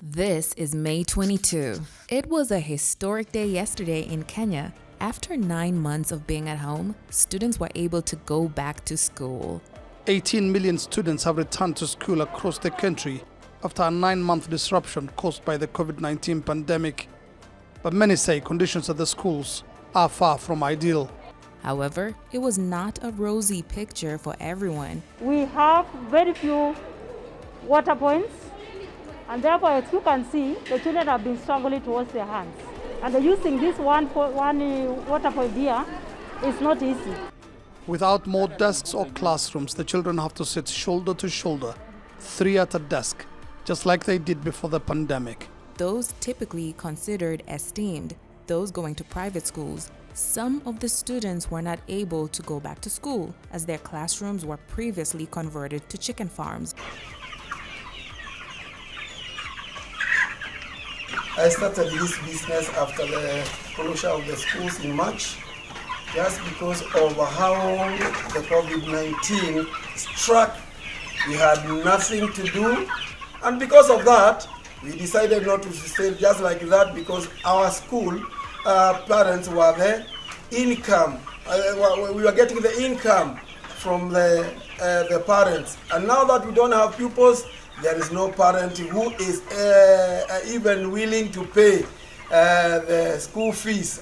This is May 22. It was a historic day yesterday in Kenya. After 9 months of being at home, students were able to go back to school. 18 million students have returned to school across the country after a 9-month disruption caused by the COVID-19 pandemic. But many say conditions at the schools are far from ideal. However, it was not a rosy picture for everyone. We have very few water points, and therefore, as you can see, the children have been struggling to wash their hands. And using this one water point here is not easy. Without more desks or classrooms, the children have to sit shoulder to shoulder, 3 at a desk, just like they did before the pandemic. Those typically considered esteemed, those going to private schools, some of the students were not able to go back to school as their classrooms were previously converted to chicken farms. I started this business after the closure of the schools in March, just because of how the COVID-19 struck. We had nothing to do, and because of that, we decided not to stay just like that, because our school parents were the income. We were getting the income from the parents, and now that we don't have pupils, there is no parent who is even willing to pay the school fees.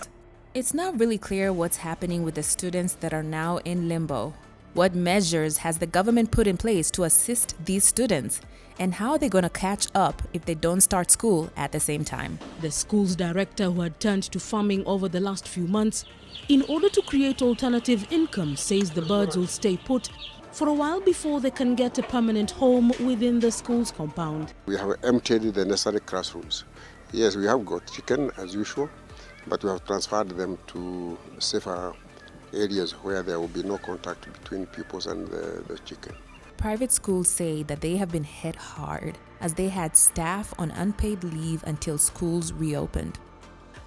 It's not really clear what's happening with the students that are now in limbo. What measures has the government put in place to assist these students? And how are they going to catch up if they don't start school at the same time? The school's director, who had turned to farming over the last few months in order to create alternative income, says the birds will stay put for a while before they can get a permanent home within the school's compound. We have emptied the necessary classrooms. Yes, we have got chicken as usual, but we have transferred them to safer areas where there will be no contact between pupils and the chicken. Private schools say that they have been hit hard as they had staff on unpaid leave until schools reopened.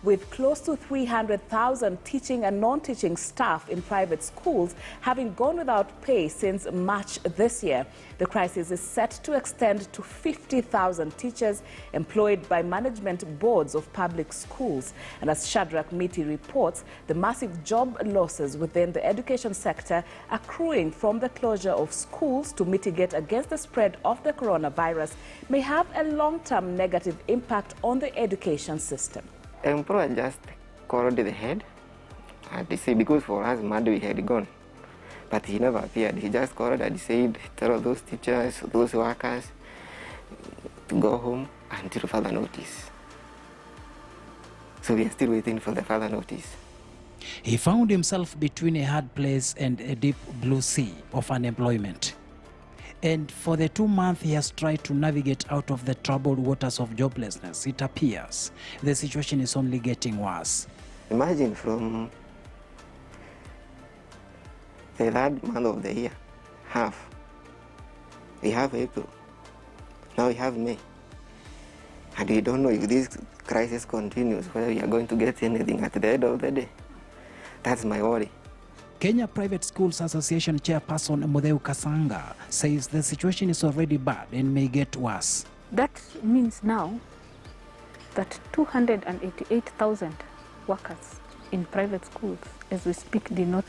With close to 300,000 teaching and non-teaching staff in private schools having gone without pay since March this year, the crisis is set to extend to 50,000 teachers employed by management boards of public schools. And as Shadrach Miti reports, the massive job losses within the education sector accruing from the closure of schools to mitigate against the spread of the coronavirus may have a long-term negative impact on the education system. Employer just called the head and they said, because for us Monday we had gone, but he never appeared. He just called and said, tell those teachers, those workers to go home until further notice. So we are still waiting for the further notice. He found himself between a hard place and a deep blue sea of unemployment. And for the 2 months he has tried to navigate out of the troubled waters of joblessness, it appears the situation is only getting worse. Imagine from the 3rd month of the year, half. We have April, now we have May. And we don't know if this crisis continues, whether we are going to get anything at the end of the day. That's my worry. Kenya Private Schools Association Chairperson Mutheu Kasanga says the situation is already bad and may get worse. That means now that 288,000 workers in private schools as we speak did not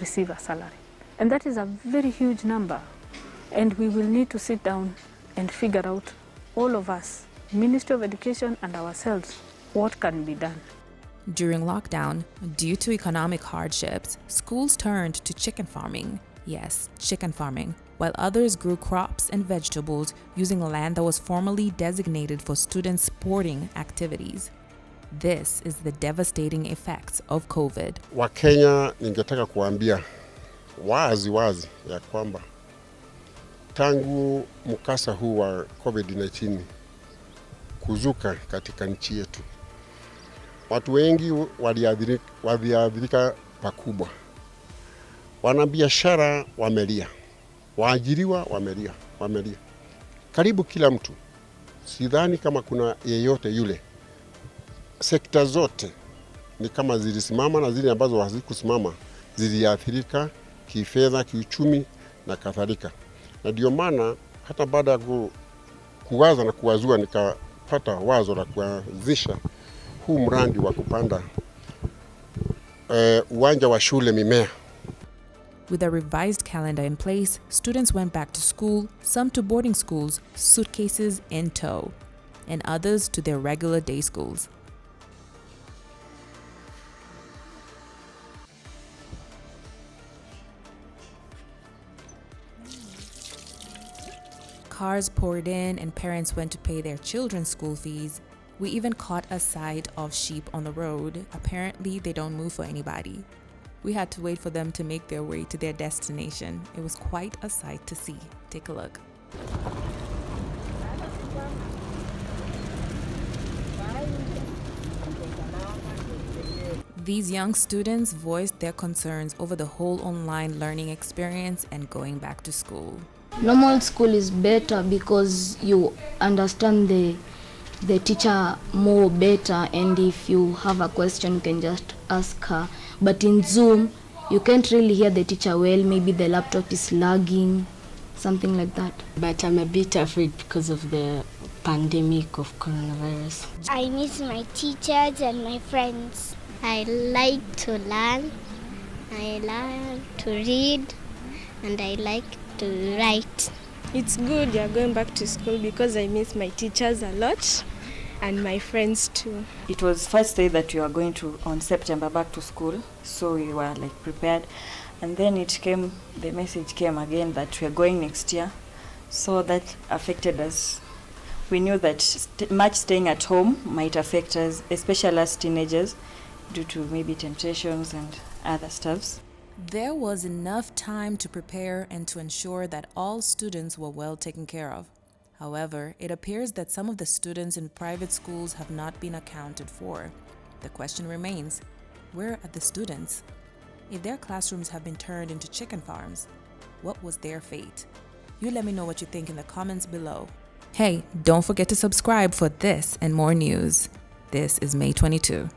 receive a salary. And that is a very huge number. And we will need to sit down and figure out, all of us, Ministry of Education and ourselves, what can be done. During lockdown, due to economic hardships, schools turned to chicken farming. Yes, chicken farming, while others grew crops and vegetables using land that was formerly designated for student sporting activities. This is the devastating effects of COVID. Wakenya, ningetaka kuambia wazi ya kwamba tangu mkasa huu wa COVID-19 kuzuka katika nchi yetu, watu wengi waliathirika pakubwa. Wanabiashara wamelia, waajiriwa wamelia. Karibu kila mtu. Sidhani kama kuna yeyote yule. Sekta zote ni kama zilisimama, na zile ambazo hazikusimama ziliathirika kifedha, kiuchumi na kadhalika. Na ndio maana hata baada ya kuwaza na kuwazua tulipata wazo la kuanzisha huu mradi wa kupanda uwanja wa shule mimea. With a revised calendar in place, students went back to school, some to boarding schools, suitcases in tow, and others to their regular day schools. Cars poured in and parents went to pay their children's school fees. We even caught a sight of sheep on the road. Apparently, they don't move for anybody. We had to wait for them to make their way to their destination. It was quite a sight to see. Take a look. These young students voiced their concerns over the whole online learning experience and going back to school. Normal school is better because you understand the teacher more better, and if you have a question you can just ask her. But in Zoom you can't really hear the teacher well, maybe the laptop is lagging, something like that. But I'm a bit afraid because of the pandemic of coronavirus. I miss my teachers and my friends. I like to learn. I learn to read, and I like to write. It's good you're going back to school because I miss my teachers a lot and my friends too. It was first day that we were going to on September back to school, so we were like prepared, and then the message came again that we are going next year, so that affected us. We knew that much staying at home might affect us, especially as teenagers, due to maybe temptations and other stuffs. There was enough time to prepare and to ensure that all students were well taken care of. However, it appears that some of the students in private schools have not been accounted for. The question remains, where are the students? If their classrooms have been turned into chicken farms, what was their fate? You let me know what you think in the comments below. Hey, don't forget to subscribe for this and more news. This is May 22.